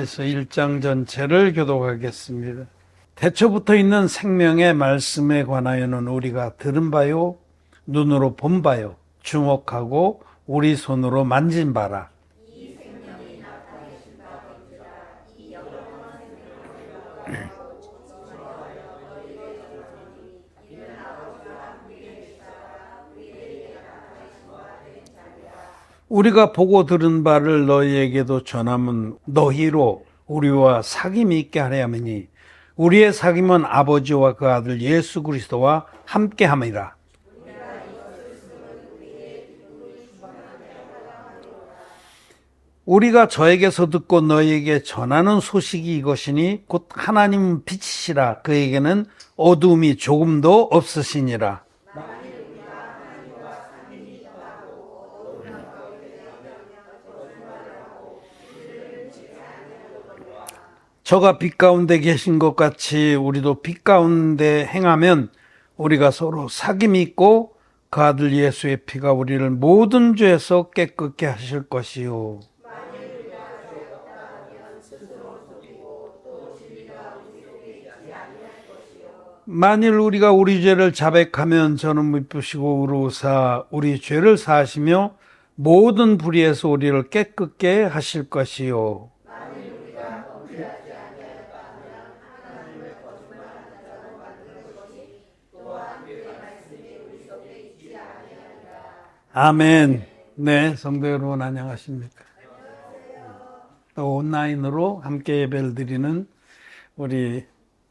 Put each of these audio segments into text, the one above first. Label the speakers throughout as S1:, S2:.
S1: 요한일서 1장 전체를 교독하겠습니다. 태초부터 있는 생명의 말씀에 관하여는 우리가 들은 바요, 눈으로 본 바요, 주목하고 우리 손으로 만진 바라. 우리가 보고 들은 바를 너희에게도 전함은 너희로 우리와 사귐이 있게 하려 함이니 우리의 사귐은 아버지와 그 아들 예수 그리스도와 함께함이라. 우리가 저에게서 듣고 너희에게 전하는 소식이 이것이니 곧 하나님은 빛이시라. 그에게는 어두움이 조금도 없으시니라. 저가 빛 가운데 계신 것 같이 우리도 빛 가운데 행하면 우리가 서로 사귐이 있고 그 아들 예수의 피가 우리를 모든 죄에서 깨끗게 하실 것이요. 만일 우리가 우리 죄를 자백하면 저는 미쁘시고 의로우사 우리 죄를 사하시며 모든 불의에서 우리를 깨끗게 하실 것이요. 아멘. 네, 성도 여러분 안녕하십니까? 또 온라인으로 함께 예배를 드리는 우리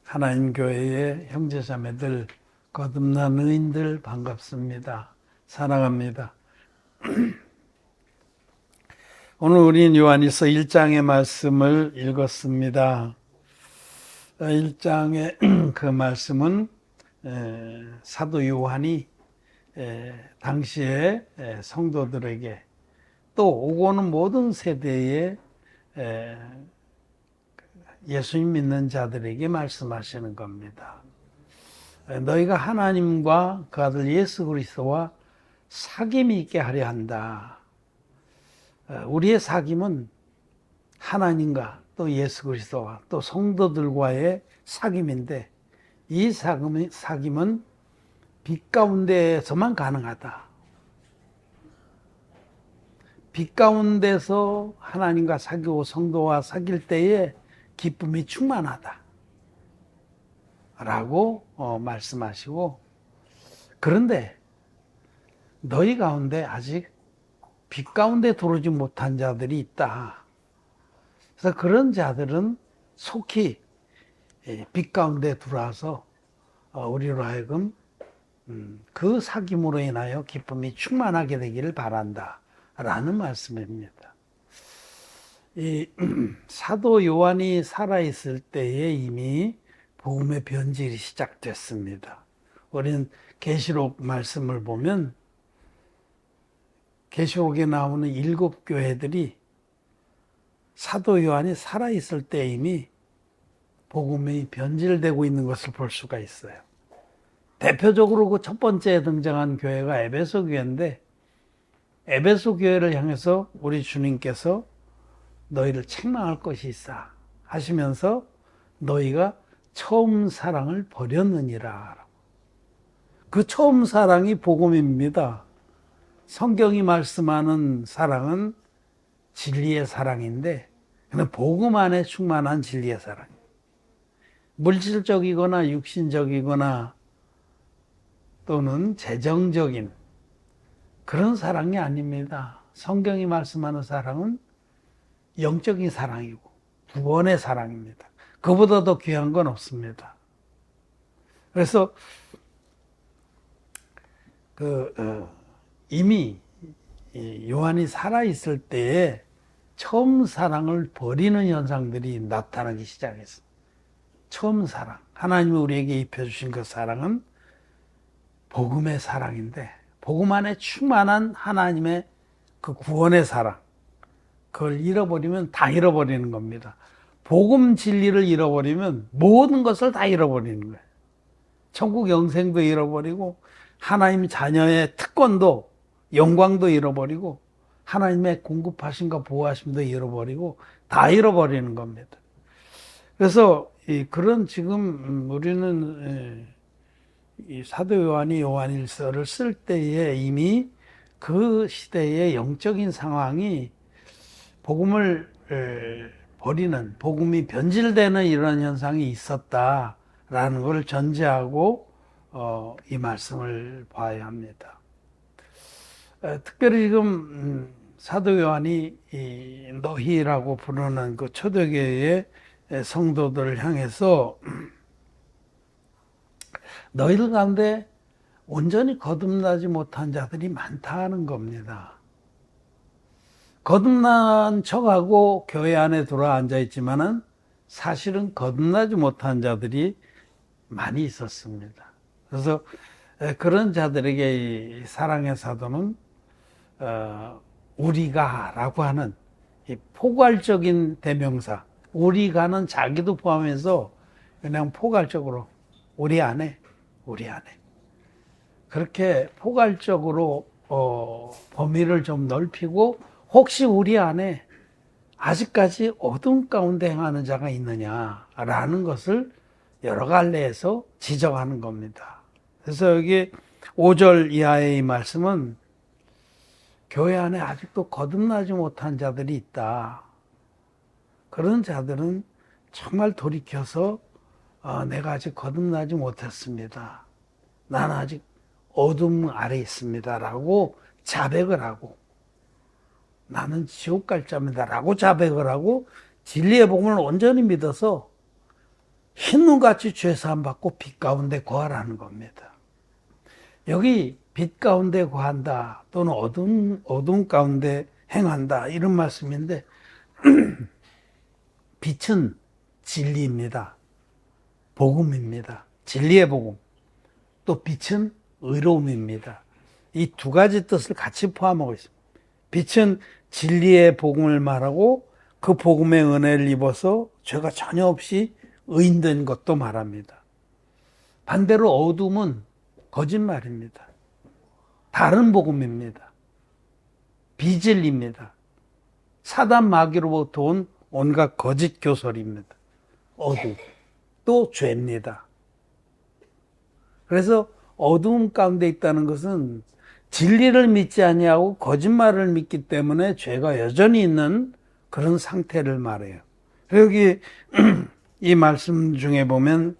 S1: 하나님 교회의 형제자매들, 거듭난 의인들 반갑습니다. 사랑합니다. 오늘 우리는 요한일서 1장의 말씀을 읽었습니다. 1장의 그 말씀은 사도 요한이 당시에 성도들에게 또 오고 오는 모든 세대에 예수님 믿는 자들에게 말씀하시는 겁니다. 너희가 하나님과 그 아들 예수 그리스도와 사귐이 있게 하려 한다. 우리의 사귐은 하나님과 또 예수 그리스도와 또 성도들과의 사귐인데 이 사귐은 빛 가운데서만 가능하다. 빛 가운데서 하나님과 사귀고 성도와 사귈 때에 기쁨이 충만하다 라고 말씀하시고, 그런데 너희 가운데 아직 빛 가운데 들어오지 못한 자들이 있다. 그래서 그런 자들은 속히 빛 가운데 들어와서 우리로 하여금 그 사귐으로 인하여 기쁨이 충만하게 되기를 바란다 라는 말씀입니다. 이 사도 요한이 살아있을 때에 이미 복음의 변질이 시작됐습니다. 우리는 계시록 말씀을 보면 계시록에 나오는 7교회들이 사도 요한이 살아있을 때 이미 복음이 변질되고 있는 것을 볼 수가 있어요. 대표적으로 그 첫 번째 등장한 교회가 에베소 교회인데, 에베소 교회를 향해서 우리 주님께서 너희를 책망할 것이 있어 하시면서 너희가 처음 사랑을 버렸느니라. 그 처음 사랑이 복음입니다. 성경이 말씀하는 사랑은 진리의 사랑인데, 복음 안에 충만한 진리의 사랑. 물질적이거나 육신적이거나 또는 재정적인 그런 사랑이 아닙니다. 성경이 말씀하는 사랑은 영적인 사랑이고 구원의 사랑입니다. 그보다 더 귀한 건 없습니다. 그래서 이미 요한이 살아있을 때에 처음 사랑을 버리는 현상들이 나타나기 시작했어요. 처음 사랑, 하나님이 우리에게 입혀주신 그 사랑은 복음의 사랑인데, 복음 안에 충만한 하나님의 그 구원의 사랑, 그걸 잃어버리면 다 잃어버리는 겁니다. 복음 진리를 잃어버리면 모든 것을 다 잃어버리는 거예요. 천국 영생도 잃어버리고 하나님 자녀의 특권도 영광도 잃어버리고 하나님의 공급하심과 보호하심도 잃어버리고 다 잃어버리는 겁니다. 그래서 그런 지금 우리는 이 사도 요한이 요한일서를 쓸 때에 이미 그 시대의 영적인 상황이 복음을 버리는, 복음이 변질되는 이런 현상이 있었다라는 걸 전제하고 이 말씀을 봐야 합니다. 특별히 지금 사도 요한이 이 너희라고 부르는 그 초대교회의 성도들을 향해서 너희들 가운데 온전히 거듭나지 못한 자들이 많다는 겁니다. 거듭난 척하고 교회 안에 들어와 앉아 있지만은 사실은 거듭나지 못한 자들이 많이 있었습니다. 그래서 그런 자들에게 이 사랑의 사도는 우리가라고 하는 이 포괄적인 대명사, 우리가는 자기도 포함해서 그냥 포괄적으로 우리 안에 그렇게 포괄적으로 범위를 좀 넓히고 혹시 우리 안에 아직까지 어둠 가운데 행하는 자가 있느냐라는 것을 여러 갈래에서 지적하는 겁니다. 그래서 여기 5절 이하의 이 말씀은 교회 안에 아직도 거듭나지 못한 자들이 있다. 그런 자들은 정말 돌이켜서 내가 아직 거듭나지 못했습니다. 나는 아직 어둠 아래 있습니다. 라고 자백을 하고 나는 지옥 갈 자입니다. 라고 자백을 하고 진리의 복음을 온전히 믿어서 흰눈같이 죄사함 받고 빛 가운데 거하라는 겁니다. 여기 빛 가운데 거한다 또는 어둠 가운데 행한다 이런 말씀인데 빛은 진리입니다. 복음입니다. 진리의 복음. 또 빛은 의로움입니다. 이 두 가지 뜻을 같이 포함하고 있습니다. 빛은 진리의 복음을 말하고 그 복음의 은혜를 입어서 죄가 전혀 없이 의인된 것도 말합니다. 반대로 어둠은 거짓말입니다. 다른 복음입니다. 비진리입니다. 사단 마귀로부터 온 온갖 거짓 교설입니다. 어둠, 또 죄입니다. 그래서 어두움 가운데 있다는 것은 진리를 믿지 아니하고 거짓말을 믿기 때문에 죄가 여전히 있는 그런 상태를 말해요. 여기 이 말씀 중에 보면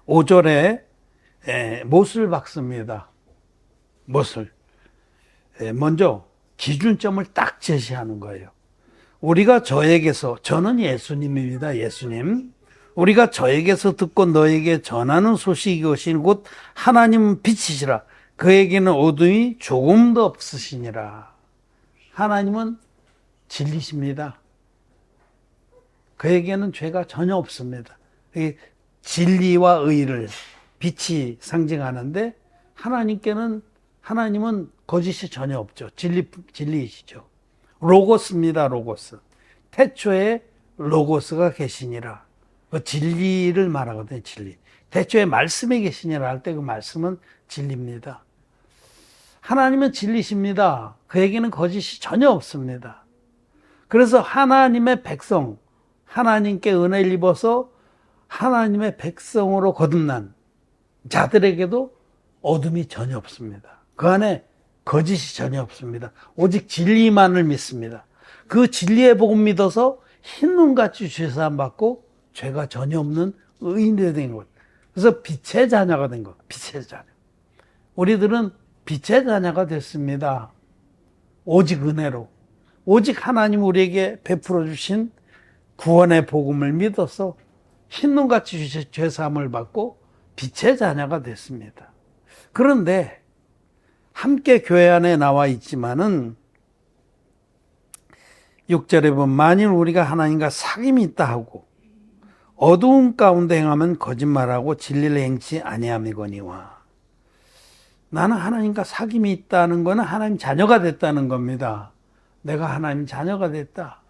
S1: 5절에 못을 박습니다. 못을. 먼저 기준점을 딱 제시하는 거예요. 우리가 저에게서, 저는 예수님입니다. 예수님. 우리가 저에게서 듣고 너에게 전하는 소식이 이것이 곧 하나님은 빛이시라. 그에게는 어둠이 조금도 없으시니라. 하나님은 진리십니다. 그에게는 죄가 전혀 없습니다. 진리와 의를 빛이 상징하는데 하나님은 거짓이 전혀 없죠. 진리이시죠. 로고스입니다. 로고스. 태초에 로고스가 계시니라. 그 진리를 말하거든요. 진리. 태초에 말씀이 계시니라 할 때 그 말씀은 진리입니다. 하나님은 진리십니다. 그에게는 거짓이 전혀 없습니다. 그래서 하나님의 백성, 하나님께 은혜를 입어서 하나님의 백성으로 거듭난 자들에게도 어둠이 전혀 없습니다. 그 안에 거짓이 전혀 없습니다. 오직 진리만을 믿습니다. 그 진리의 복음 믿어서 흰눈같이 죄사함 받고 죄가 전혀 없는 의인이 된 것. 그래서 빛의 자녀가 된 것. 빛의 자녀. 우리들은 빛의 자녀가 됐습니다. 오직 은혜로. 오직 하나님 우리에게 베풀어 주신 구원의 복음을 믿어서 흰눈같이 죄사함을 받고 빛의 자녀가 됐습니다. 그런데 함께 교회 안에 나와 있지만은 6절에 보면 만일 우리가 하나님과 사귐이 있다 하고 어두운 가운데 행하면 거짓말하고 진리를 행치 아니함이거니와. 나는 하나님과 사귐이 있다는 것은 하나님 자녀가 됐다는 겁니다. 내가 하나님 자녀가 됐다.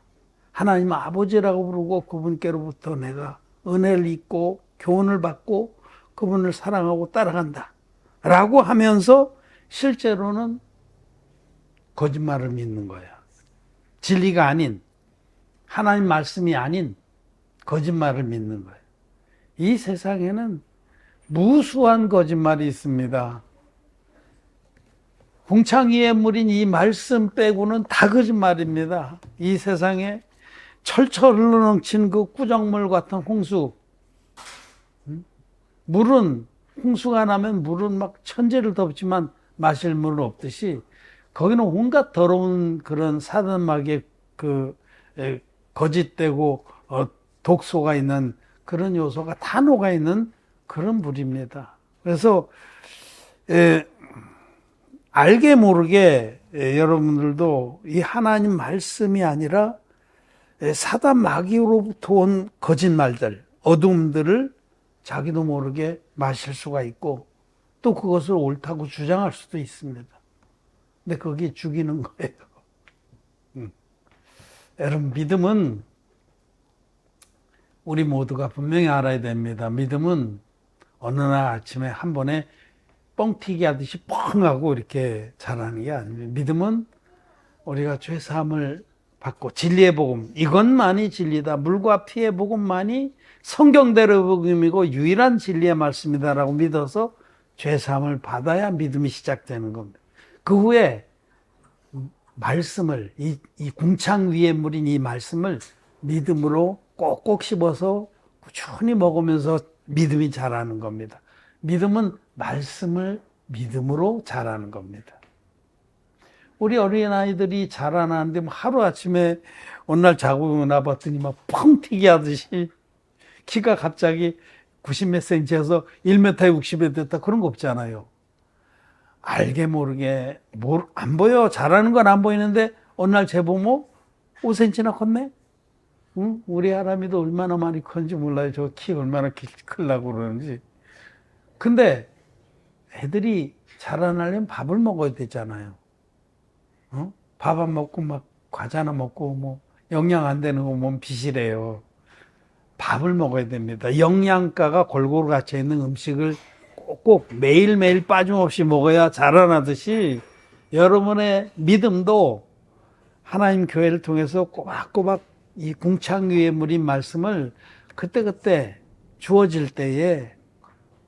S1: 하나님 아버지라고 부르고 그분께로부터 내가 은혜를 입고 교훈을 받고 그분을 사랑하고 따라간다 라고 하면서 실제로는 거짓말을 믿는 거야. 진리가 아닌, 하나님 말씀이 아닌 거짓말을 믿는 거예요. 이 세상에는 무수한 거짓말이 있습니다. 궁창 위에 물인 이 말씀 빼고는 다 거짓말입니다. 이 세상에 철철 흘러넘친 그 꾸정물 같은 홍수, 물은 홍수가 나면 물은 막 천재를 덮지만 마실 물은 없듯이 거기는 온갖 더러운 그런 사단마귀의 그 거짓되고 독소가 있는 그런 요소가 다 녹아 있는 그런 물입니다. 그래서 알게 모르게 여러분들도 이 하나님 말씀이 아니라 사단 마귀로부터 온 거짓말들, 어둠들을 자기도 모르게 마실 수가 있고 또 그것을 옳다고 주장할 수도 있습니다. 근데 그게 죽이는 거예요. 여러분, 믿음은 우리 모두가 분명히 알아야 됩니다. 믿음은 어느 날 아침에 한 번에 뻥튀기 하듯이 뻥 하고 이렇게 자라는 게 아닙니다. 믿음은 우리가 죄사함을 받고 진리의 복음, 이것만이 진리다. 물과 피의 복음만이 성경대로의 복음이고 유일한 진리의 말씀이다라고 믿어서 죄사함을 받아야 믿음이 시작되는 겁니다. 그 후에 말씀을, 이 궁창 위에 물인 이 말씀을 믿음으로 꼭꼭 씹어서 꾸준히 먹으면서 믿음이 자라는 겁니다. 믿음은 말씀을 믿음으로 자라는 겁니다. 우리 어린아이들이 자라나는데 하루아침에 어느 날 자고 나봤더니 막 펑튀기 하듯이 키가 갑자기 90몇 센치에서 1m 60에 됐다, 그런 거 없잖아요. 알게 모르게 안 보여. 잘하는 건 안 보이는데 어느 날 재보면 5cm나 컸네. 응? 우리 아람이도 얼마나 많이 컸는지 몰라요. 저 키 얼마나 크려고 그러는지. 근데 애들이 자라나려면 밥을 먹어야 되잖아요. 밥 안 먹고 막 과자나 먹고 뭐 영양 안 되는 거 몸 비실해요. 밥을 먹어야 됩니다. 영양가가 골고루 갇혀 있는 음식을 꼭 매일매일 빠짐없이 먹어야 자라나듯이 여러분의 믿음도 하나님 교회를 통해서 꼬박꼬박 이 궁창 위에 물인 말씀을 그때그때 주어질 때에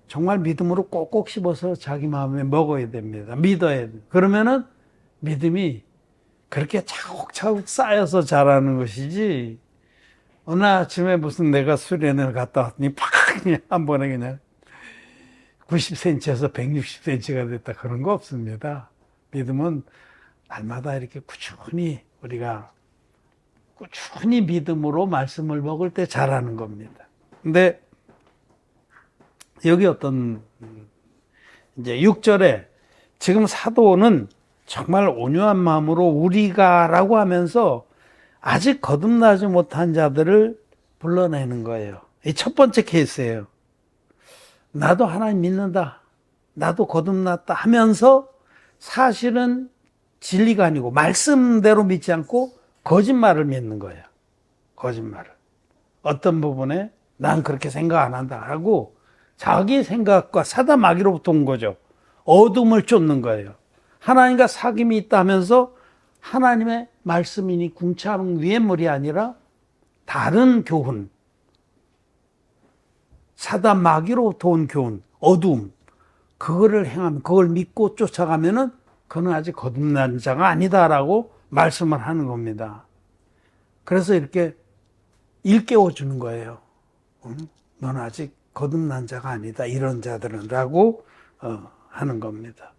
S1: 정말 믿음으로 꼭꼭 씹어서 자기 마음에 먹어야 됩니다. 믿어야 돼요. 그러면은 믿음이 그렇게 차곡차곡 쌓여서 자라는 것이지, 어느 아침에 무슨 내가 수련회를 갔다 왔더니 팍 그냥 한 번에 그냥 90cm에서 160cm가 됐다, 그런 거 없습니다. 믿음은 날마다 이렇게 우리가 꾸준히 믿음으로 말씀을 먹을 때 자라는 겁니다. 근데 여기 이제 6절에 지금 사도는 정말 온유한 마음으로 우리가라고 하면서 아직 거듭나지 못한 자들을 불러내는 거예요. 이 첫 번째 케이스예요. 나도 하나님 믿는다, 나도 거듭났다 하면서 사실은 진리가 아니고 말씀대로 믿지 않고 거짓말을 믿는 거예요. 거짓말을. 어떤 부분에 난 그렇게 생각 안 한다 하고 자기 생각과 사단 마귀로부터 온 거죠. 어둠을 쫓는 거예요. 하나님과 사귐이 있다 하면서 하나님의 말씀이니 궁창 위의 물이 아니라 다른 교훈, 사단 마귀로부터 온 교훈, 어둠, 그거를 행하면, 그걸 믿고 쫓아가면은 그는 아직 거듭난 자가 아니다라고 말씀을 하는 겁니다. 그래서 이렇게 일깨워 주는 거예요. 너는 아직 거듭난 자가 아니다, 이런 자들은 라고 하는 겁니다.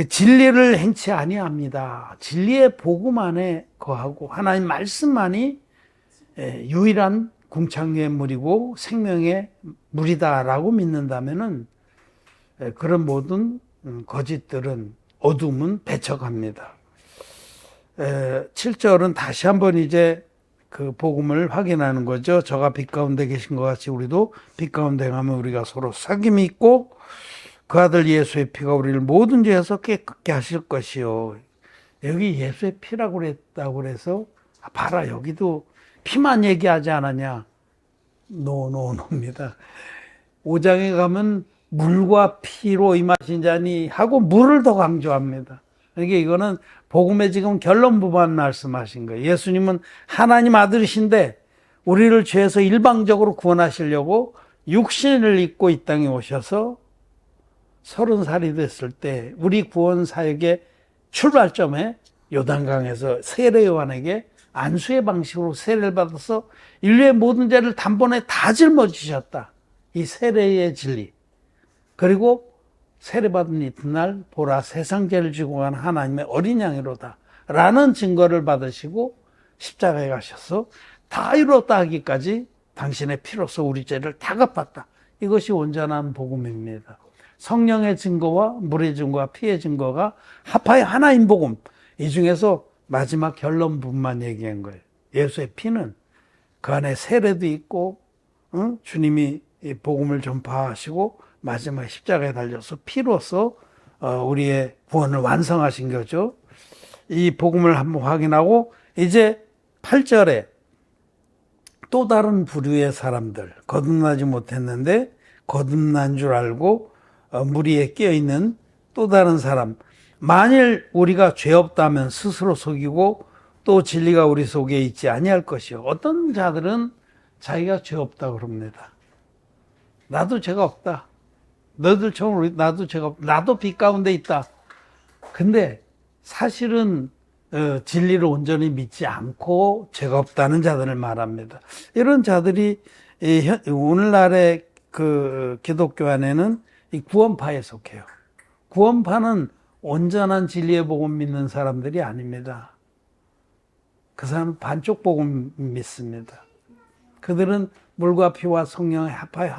S1: 진리를 행치 아니합니다. 진리의 복음 안에 거하고 하나님 말씀만이 유일한 궁창의 물이고 생명의 물이다라고 믿는다면은 그런 모든 거짓들은, 어둠은 배척합니다. 7절은 다시 한번 이제 그 복음을 확인하는 거죠. 저가 빛 가운데 계신 것 같이 우리도 빛 가운데 가면 우리가 서로 사귐이 있고 그 아들 예수의 피가 우리를 모든 죄에서 깨끗게 하실 것이요. 여기 예수의 피라고 그랬다고 그래서 봐라, 여기도 피만 얘기하지 않았냐. 노입니다. 5장에 가면 물과 피로 임하신 자니 하고 물을 더 강조합니다. 그러니까 이거는 복음의 지금 결론 부분 말씀하신 거예요. 예수님은 하나님 아들이신데 우리를 죄에서 일방적으로 구원하시려고 육신을 입고 이 땅에 오셔서 30살이 됐을 때 우리 구원 사역의 출발점에 요단강에서 세례 요한에게 안수의 방식으로 세례를 받아서 인류의 모든 죄를 단번에 다 짊어지셨다. 이 세례의 진리. 그리고 세례받은 이튿날 보라 세상 죄를 지고 간 하나님의 어린 양이로다 라는 증거를 받으시고 십자가에 가셔서 다 이뤘다 하기까지 당신의 피로써 우리 죄를 다 갚았다. 이것이 온전한 복음입니다. 성령의 증거와 물의 증거와 피의 증거가 합하여 하나인 복음. 이 중에서 마지막 결론 부분만 얘기한 거예요. 예수의 피는 그 안에 세례도 있고 주님이 복음을 전파하시고 마지막에 십자가에 달려서 피로써 우리의 구원을 완성하신 거죠. 이 복음을 한번 확인하고 이제 8절에 또 다른 부류의 사람들, 거듭나지 못했는데 거듭난 줄 알고 무리에 끼어있는 또 다른 사람, 만일 우리가 죄 없다면 스스로 속이고 또 진리가 우리 속에 있지 아니할 것이요. 어떤 자들은 자기가 죄 없다 그럽니다. 나도 죄가 없다. 너들처럼 나도 죄가 없다. 나도 빛 가운데 있다. 근데 사실은 진리를 온전히 믿지 않고 죄가 없다는 자들을 말합니다. 이런 자들이 오늘날의 그 기독교 안에는 이 구원파에 속해요. 구원파는 온전한 진리의 복음 믿는 사람들이 아닙니다. 그 사람은 반쪽 복음 믿습니다. 그들은 물과 피와 성령의 합하여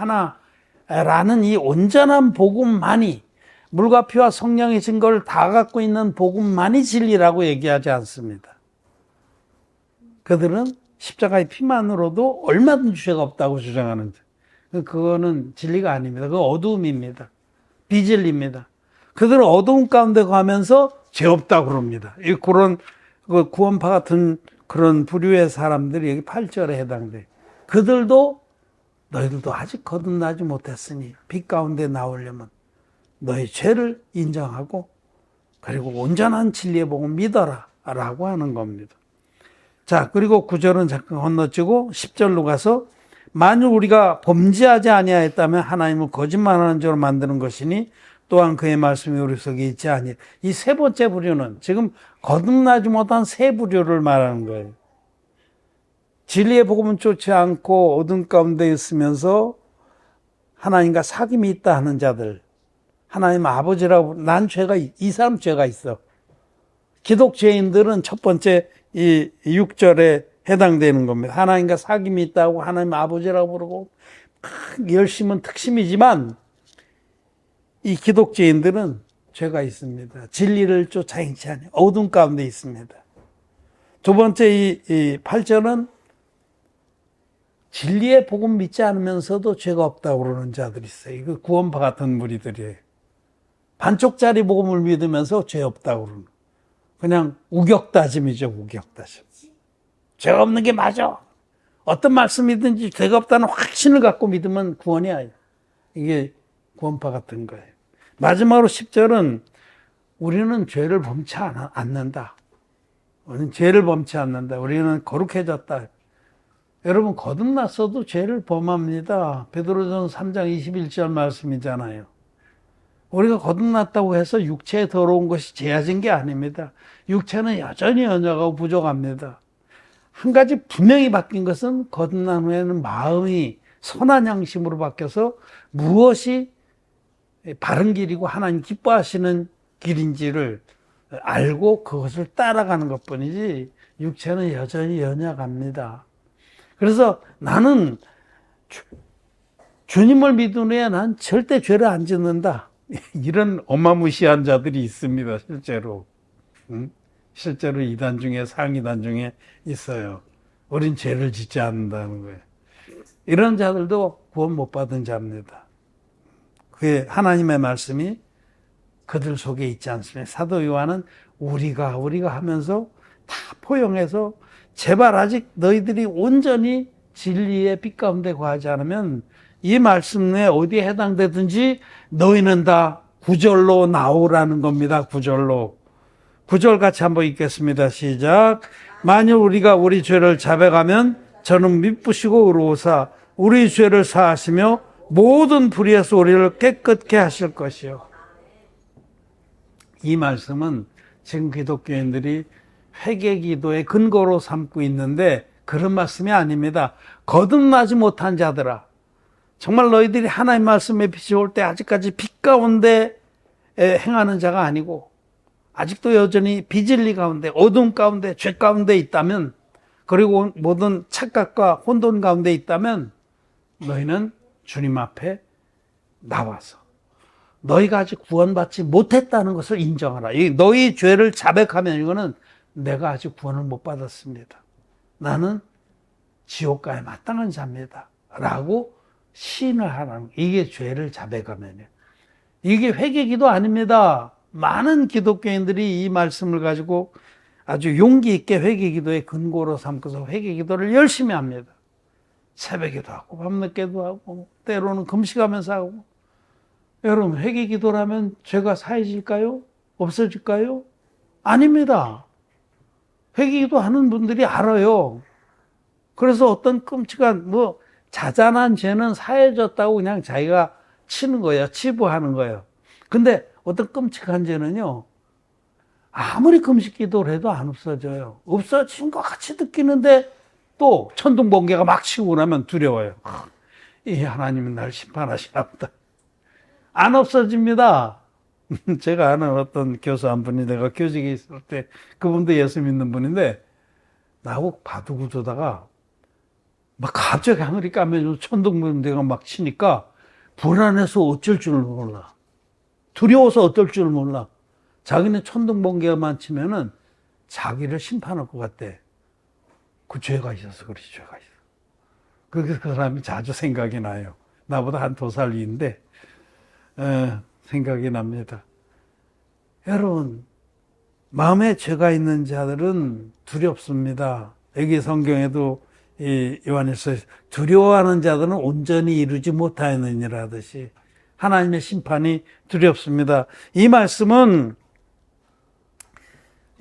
S1: 하나라는 이 온전한 복음만이, 물과 피와 성령의 증거를 다 갖고 있는 복음만이 진리라고 얘기하지 않습니다. 그들은 십자가의 피만으로도 얼마든지 죄가 없다고 주장하는 자. 그거는 진리가 아닙니다. 그건 어두움입니다. 비진리입니다. 그들은 어두움 가운데 가면서 죄 없다고 그럽니다. 그런 구원파 같은 그런 부류의 사람들이 여기 8절에 해당돼요. 그들도 너희들도 아직 거듭나지 못했으니 빛 가운데 나오려면 너희 죄를 인정하고 그리고 온전한 진리의 복음을 믿어라 라고 하는 겁니다. 자, 그리고 9절은 잠깐 건너뛰고 10절로 가서 만일 우리가 범죄하지 아니하였다면 하나님을 거짓말하는 자로 만드는 것이니 또한 그의 말씀이 우리 속에 있지 아니. 이 세 번째 부류는 지금 거듭나지 못한 세 부류를 말하는 거예요. 진리의 복음은 쫓지 않고 어둠 가운데 있으면서 하나님과 사귐이 있다 하는 자들. 하나님 아버지라고, 난 죄가, 이 사람 죄가 있어. 기독죄인들은 첫 번째 이 6절에 해당되는 겁니다. 하나님과 사귐이 있다고 하나님 아버지라고 부르고 열심은 특심이지만 이 기독죄인들은 죄가 있습니다. 진리를 쫓아 행치 않니 어둠 가운데 있습니다. 두 번째 이 8절은 진리의 복음 믿지 않으면서도 죄가 없다고 그러는 자들이 있어요. 이거 구원파 같은 무리들이에요. 반쪽짜리 복음을 믿으면서 죄 없다고 그러는. 그냥 우격다짐이죠, 우격다짐. 죄가 없는 게 맞아. 어떤 말씀이든지 죄가 없다는 확신을 갖고 믿으면 구원이야. 이게 구원파 같은 거예요. 마지막으로 10절은 우리는 죄를 범치 않는다. 우리는 죄를 범치 않는다. 우리는 거룩해졌다. 여러분 거듭났어도 죄를 범합니다. 베드로전서 3장 21절 말씀이잖아요. 우리가 거듭났다고 해서 육체에 더러운 것이 죄아진 게 아닙니다. 육체는 여전히 연약하고 부족합니다. 한 가지 분명히 바뀐 것은 거듭난 후에는 마음이 선한 양심으로 바뀌어서 무엇이 바른 길이고 하나님 기뻐하시는 길인지를 알고 그것을 따라가는 것뿐이지 육체는 여전히 연약합니다. 그래서 나는 주님을 믿은 후에 난 절대 죄를 안 짓는다. 이런 어마무시한 자들이 있습니다. 실제로. 실제로 이단 중에 상이단 중에 있어요. 우린 죄를 짓지 않는다는 거예요. 이런 자들도 구원 못 받은 자입니다. 그게 하나님의 말씀이 그들 속에 있지 않습니까? 사도 요한은 우리가 하면서 다 포용해서 제발 아직 너희들이 온전히 진리의 빛 가운데 거하지 않으면 이 말씀에 어디에 해당되든지 너희는 다 구절로 나오라는 겁니다. 구절로. 9절 같이 한번 읽겠습니다. 시작. 만일 우리가 우리 죄를 자백하면 저는 미쁘시고 의로우사 우리 죄를 사하시며 모든 불의에서 우리를 깨끗게 하실 것이요. 이 말씀은 지금 기독교인들이 회개 기도의 근거로 삼고 있는데 그런 말씀이 아닙니다. 거듭나지 못한 자들아, 정말 너희들이 하나님 말씀에 빛이 올 때 아직까지 빛 가운데 행하는 자가 아니고 아직도 여전히 비진리 가운데 어둠 가운데 죄 가운데 있다면, 그리고 모든 착각과 혼돈 가운데 있다면 너희는 주님 앞에 나와서 너희가 아직 구원받지 못했다는 것을 인정하라. 너희 죄를 자백하면 이거는 내가 아직 구원을 못 받았습니다. 나는 지옥가에 마땅한 자입니다. 라고 시인을 하라는, 이게 죄를 자백하면요. 이게 회개기도 아닙니다. 많은 기독교인들이 이 말씀을 가지고 아주 용기 있게 회개기도의 근거로 삼고서 회개기도를 열심히 합니다. 새벽에도 하고 밤늦게도 하고 때로는 금식하면서 하고. 여러분, 회개기도라면 죄가 사해질까요? 없어질까요? 아닙니다. 회개기도 하는 분들이 알아요. 그래서 어떤 끔찍한 자잘한 죄는 사해졌다고 그냥 자기가 치는 거예요. 치부하는 거예요. 근데 어떤 끔찍한 죄는요, 아무리 금식 기도를 해도 안 없어져요. 없어진 것 같이 느끼는데 또 천둥 번개가 막 치고 나면 두려워요. 이 하나님은 날 심판하시나 보다. 안 없어집니다. 제가 아는 어떤 교수 한 분이, 내가 교직에 있을 때 그분도 예수 믿는 분인데 나하고 바둑을 두다가 막 갑자기 하늘이 까매지고 천둥 번개가 막 치니까 불안해서 어쩔 줄 몰라. 두려워서 어떨 줄 몰라. 자기는 천둥 번개만 치면은 자기를 심판할 것 같대. 그 죄가 있어서 그렇지, 죄가 있어. 그 사람이 자주 생각이 나요. 나보다 한 2살 위인데 생각이 납니다. 여러분, 마음에 죄가 있는 자들은 두렵습니다. 여기 성경에도 이 요한일서에 두려워하는 자들은 온전히 이루지 못하느니라 하듯이 하나님의 심판이 두렵습니다. 이 말씀은,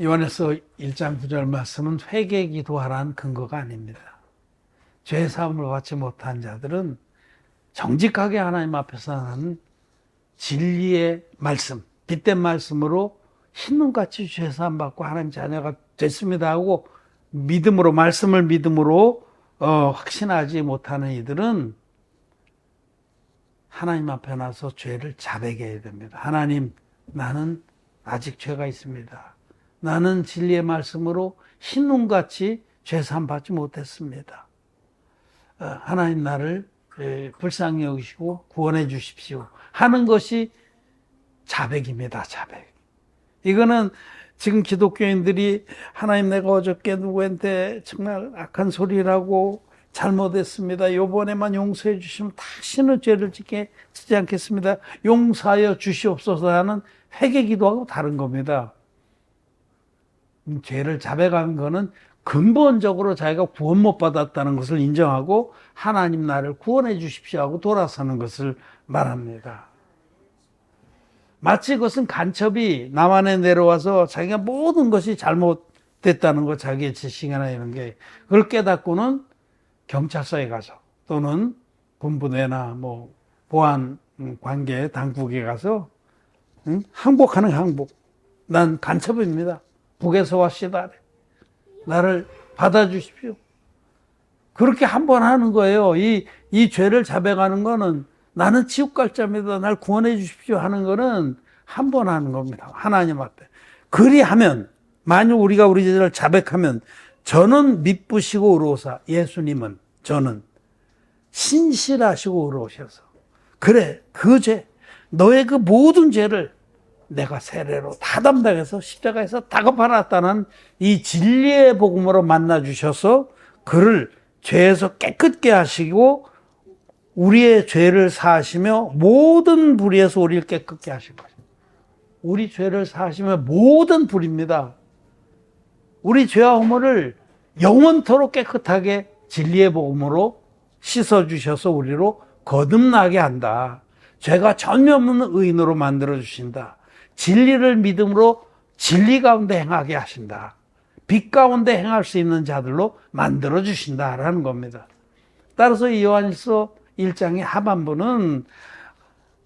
S1: 요한일서 1장 9절 말씀은 회개 기도하라는 근거가 아닙니다. 죄 사함을 받지 못한 자들은 정직하게 하나님 앞에서 하는 진리의 말씀, 빛된 말씀으로 흰눈같이 죄 사함 받고 하나님 자녀가 됐습니다 하고 믿음으로, 말씀을 믿음으로 확신하지 못하는 이들은 하나님 앞에 나서 죄를 자백해야 됩니다. 하나님, 나는 아직 죄가 있습니다. 나는 진리의 말씀으로 흰눈같이 죄 사함 받지 못했습니다. 하나님, 나를 불쌍히 여기시고 구원해 주십시오 하는 것이 자백입니다. 자백. 이거는 지금 기독교인들이 하나님, 내가 어저께 누구한테 정말 악한 소리라고 잘못했습니다. 요번에만 용서해 주시면 다시는 죄를 짓지 않겠습니다. 용서하여 주시옵소서 하는 회개 기도하고 다른 겁니다. 죄를 자백하는 거는 근본적으로 자기가 구원 못 받았다는 것을 인정하고 하나님, 나를 구원해 주십시오 하고 돌아서는 것을 말합니다. 마치 그것은 간첩이 남한에 내려와서 자기가 모든 것이 잘못됐다는 것, 자기의 지식이나 이런 게, 그걸 깨닫고는 경찰서에 가서 또는 군부대나 보안 관계 당국에 가서 항복하는 항복. 난 간첩입니다. 북에서 왔시다. 나를 받아주십시오. 그렇게 한 번 하는 거예요. 이 죄를 자백하는 거는, 나는 지옥 갈 자입니다. 날 구원해 주십시오 하는 거는 한 번 하는 겁니다. 하나님 앞에. 그리하면, 만약 우리가 우리 죄를 자백하면 저는 미쁘시고 의로우사, 예수님은, 저는 신실하시고 의로우셔서, 그래, 그 죄, 너의 그 모든 죄를 내가 세례로 다 담당해서 십자가에서 다 갚아놨다는 이 진리의 복음으로 만나주셔서 그를 죄에서 깨끗게 하시고 우리의 죄를 사하시며 모든 불의에서 우리를 깨끗게 하실 것입니다. 우리 죄를 사하시며 모든 불입니다. 우리 죄와 허물을 영원토록 깨끗하게 진리의 복음으로 씻어주셔서 우리로 거듭나게 한다. 죄가 전혀 없는 의인으로 만들어주신다. 진리를 믿음으로 진리 가운데 행하게 하신다. 빛 가운데 행할 수 있는 자들로 만들어 주신다라는 겁니다. 따라서 이 요한일서 1장의 하반부는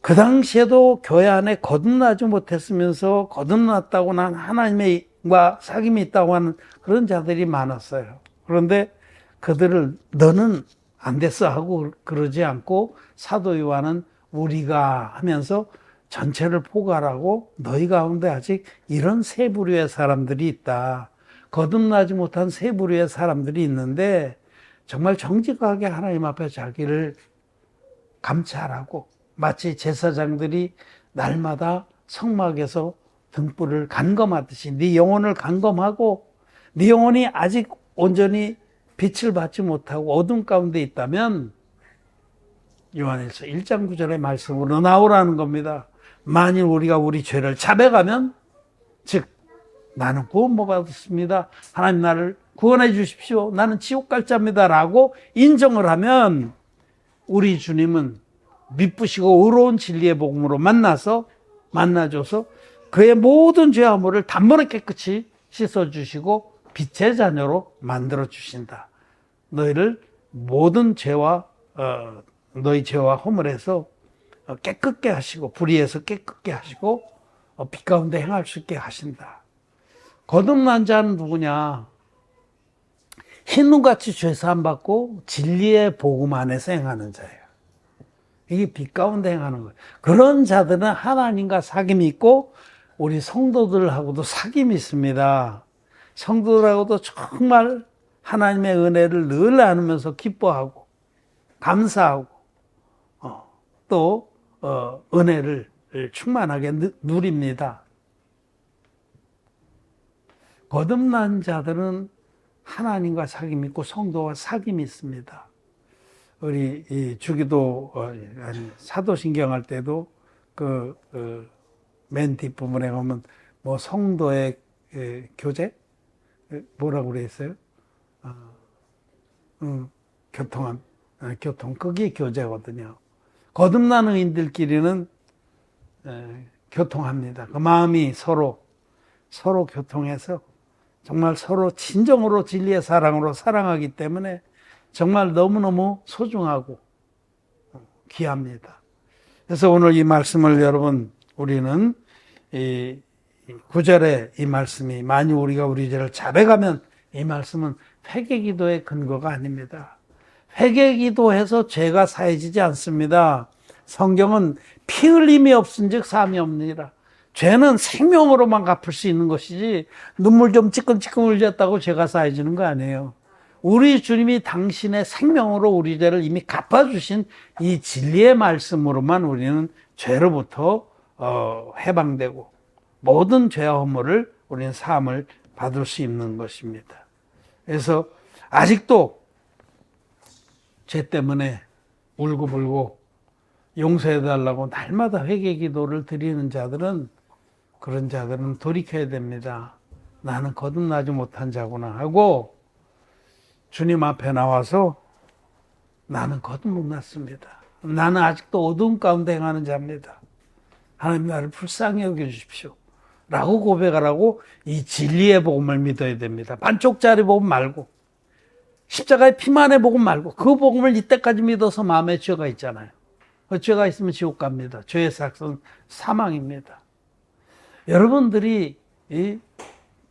S1: 그 당시에도 교회 안에 거듭나지 못했으면서 거듭났다고 난 하나님과 사귐이 있다고 하는 그런 자들이 많았어요. 그런데 그들을 너는 안 됐어 하고 그러지 않고 사도 요한은 우리가 하면서 전체를 포괄하고 너희 가운데 아직 이런 세 부류의 사람들이 있다. 거듭나지 못한 세 부류의 사람들이 있는데 정말 정직하게 하나님 앞에 자기를 감찰하고 마치 제사장들이 날마다 성막에서 등불을 간검하듯이 네 영혼을 간검하고 네 영혼이 아직 온전히 빛을 받지 못하고 어둠 가운데 있다면 요한일서 1장 9절의 말씀으로 나오라는 겁니다. 만일 우리가 우리 죄를 자백하면 즉 나는 구원 못 받았습니다. 하나님 나를 구원해 주십시오. 나는 지옥 갈 자입니다. 라고 인정을 하면 우리 주님은 미쁘시고 의로운 진리의 복음으로 만나줘서 그의 모든 죄와 허물을 단번에 깨끗이 씻어주시고 빛의 자녀로 만들어 주신다. 너희를 모든 죄와 너희 죄와 허물에서 깨끗게 하시고 불의에서 깨끗게 하시고 빛 가운데 행할 수 있게 하신다. 거듭난 자는 누구냐? 흰눈같이 죄사함 받고 진리의 복음 안에서 행하는 자예요. 이게 빛 가운데 행하는 거예요. 그런 자들은 하나님과 사귐이 있고 우리 성도들하고도 사귐이 있습니다. 성도들하고도 정말 하나님의 은혜를 늘 나누면서 기뻐하고 감사하고 또 은혜를 충만하게 누립니다. 거듭난 자들은 하나님과 사귐이 있고 성도와 사귐이 있습니다. 우리 이 주기도 사도신경 할 때도 맨 뒷부분에 보면 뭐 성도의 교제 뭐라고 그랬어요? 교통 그게 교제거든요. 거듭난 의인들끼리는 교통합니다. 그 마음이 서로 교통해서 정말 서로 진정으로 진리의 사랑으로 사랑하기 때문에 정말 너무너무 소중하고 귀합니다. 그래서 오늘 이 말씀을 여러분 우리는 이 9절의 이 말씀이 만일 우리가 우리 죄를 자백하면 이 말씀은 회개기도의 근거가 아닙니다. 회개기도해서 죄가 사해지지 않습니다. 성경은 피 흘림이 없은즉 사함이 없느니라. 죄는 생명으로만 갚을 수 있는 것이지 눈물 좀 찌끔찌끔 흘렸다고 죄가 사해지는 거 아니에요. 우리 주님이 당신의 생명으로 우리 죄를 이미 갚아주신 이 진리의 말씀으로만 우리는 죄로부터 해방되고 모든 죄와 허물을 우리는 사함을 받을 수 있는 것입니다. 그래서 아직도 죄 때문에 울고불고 용서해달라고 날마다 회개 기도를 드리는 자들은 그런 자들은 돌이켜야 됩니다. 나는 거듭나지 못한 자구나 하고 주님 앞에 나와서 나는 거듭 못 났습니다. 나는 아직도 어두운 가운데 행하는 자입니다. 하나님 나를 불쌍히 여겨주십시오. 라고 고백하라고 이 진리의 복음을 믿어야 됩니다. 반쪽짜리 복음 말고 십자가의 피만의 복음 말고 그 복음을 이때까지 믿어서 마음에 죄가 있잖아요. 그 죄가 있으면 지옥 갑니다. 죄의 삭은 사망입니다. 여러분들이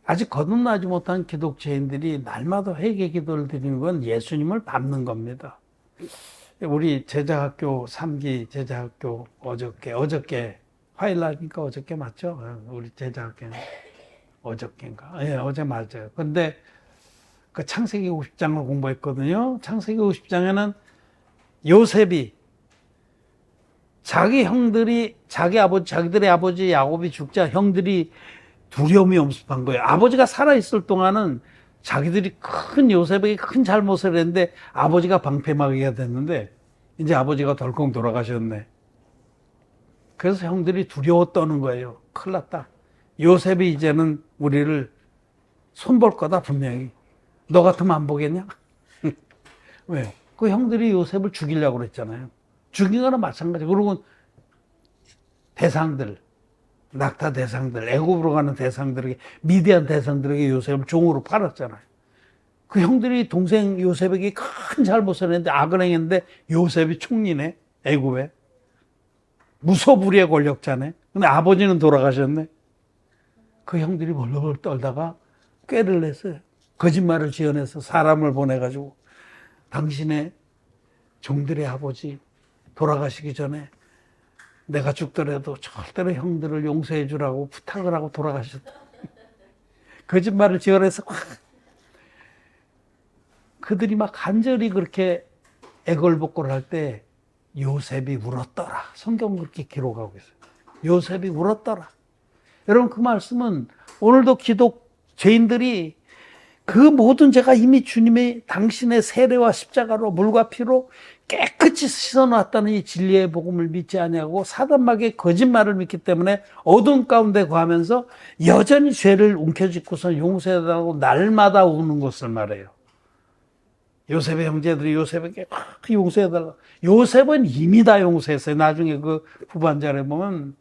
S1: 아직 거듭나지 못한 기독교인들이 날마다 회개 기도를 드리는 건 예수님을 밟는 겁니다. 우리 제자학교 3기 제자학교 어저께 화요일 날이니까 어저께 맞죠? 우리 제자학교는 어저께인가? 예, 어제 맞아요. 근데 그 창세기 50장을 공부했거든요. 창세기 50장에는 요셉이 자기들의 아버지 야곱이 죽자 형들이 두려움이 엄습한 거예요. 아버지가 살아있을 동안은 자기들이 큰 요셉에게 큰 잘못을 했는데 아버지가 방패막이가 됐는데 이제 아버지가 덜컹 돌아가셨네. 그래서 형들이 두려워 떠는 거예요. 큰일 났다. 요셉이 이제는 우리를 손볼 거다 분명히. 너 같으면 안 보겠냐? 왜? 그 형들이 요셉을 죽이려고 그랬잖아요. 죽인 거나 마찬가지. 그리고 대상들 낙타 대상들, 애굽으로 가는 대상들에게, 미디안 대상들에게 요셉을 종으로 팔았잖아요. 그 형들이 동생 요셉에게 큰 잘못을 했는데, 악을 행했는데 요셉이 총리네, 애굽에. 무소불위의 권력자네. 근데 아버지는 돌아가셨네. 그 형들이 벌벌 떨다가 꾀를 냈어요. 거짓말을 지어내서 사람을 보내가지고 당신의 종들의 아버지 돌아가시기 전에 내가 죽더라도 절대로 형들을 용서해 주라고 부탁을 하고 돌아가셨다. 거짓말을 지어내서 그들이 막 간절히 그렇게 애걸복걸을 할 때 요셉이 울었더라. 성경 그렇게 기록하고 있어요. 요셉이 울었더라. 여러분, 그 말씀은 오늘도 죄인들이 그 모든 죄가 이미 주님의 당신의 세례와 십자가로 물과 피로 깨끗이 씻어놨다는 이 진리의 복음을 믿지 아니하고 사단마귀의 거짓말을 믿기 때문에 어두운 가운데 거하면서 여전히 죄를 움켜쥐고서 용서해달라고 날마다 우는 것을 말해요. 요셉의 형제들이 요셉에게 용서해달라고. 요셉은 이미 다 용서했어요. 나중에 그 후반절에 보면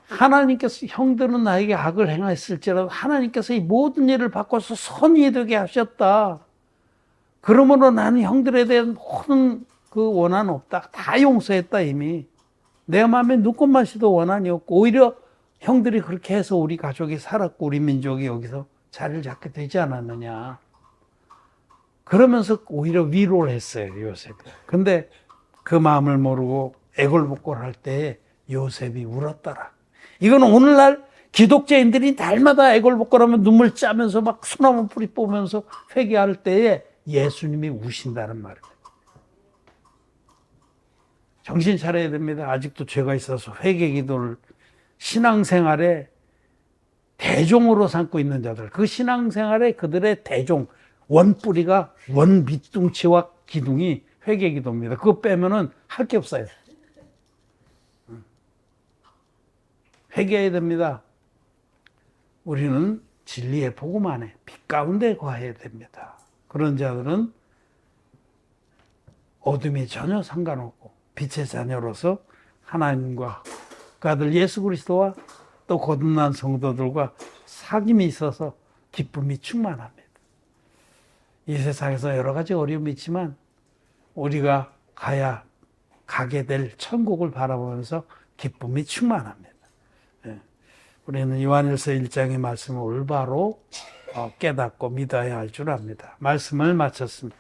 S1: 하나님께서 형들은 나에게 악을 행했을지라도 하나님께서 이 모든 일을 바꿔서 선이 되게 하셨다. 그러므로 나는 형들에 대한 모든 그 원한 없다. 다 용서했다 이미. 내 마음에 눈꽃만치도 원한이 없고 오히려 형들이 그렇게 해서 우리 가족이 살았고 우리 민족이 여기서 자리를 잡게 되지 않았느냐. 그러면서 오히려 위로를 했어요, 요셉이. 근데 그 마음을 모르고 애걸복걸 할 때 요셉이 울었더라. 이건 오늘날 기독자인들이 날마다 애걸복걸하면 눈물 짜면서 막 소나무 뿌리 뽑으면서 회개할 때에 예수님이 우신다는 말입니다. 정신 차려야 됩니다. 아직도 죄가 있어서 회개 기도를 신앙생활에 대종으로 삼고 있는 자들, 그 신앙생활에 그들의 대종, 원뿌리가 원 밑둥치와 기둥이 회개 기도입니다. 그거 빼면은 할 게 없어요. 회개해야 됩니다. 우리는 진리의 복음 안에 빛 가운데 거해야 됩니다. 그런 자들은 어둠이 전혀 상관없고 빛의 자녀로서 하나님과 그 아들 예수 그리스도와 또 거듭난 성도들과 사귐이 있어서 기쁨이 충만합니다. 이 세상에서 여러 가지 어려움이 있지만 우리가 가게 될 천국을 바라보면서 기쁨이 충만합니다. 우리는 요한일서 1장의 말씀을 올바로 깨닫고 믿어야 할 줄 압니다. 말씀을 마쳤습니다.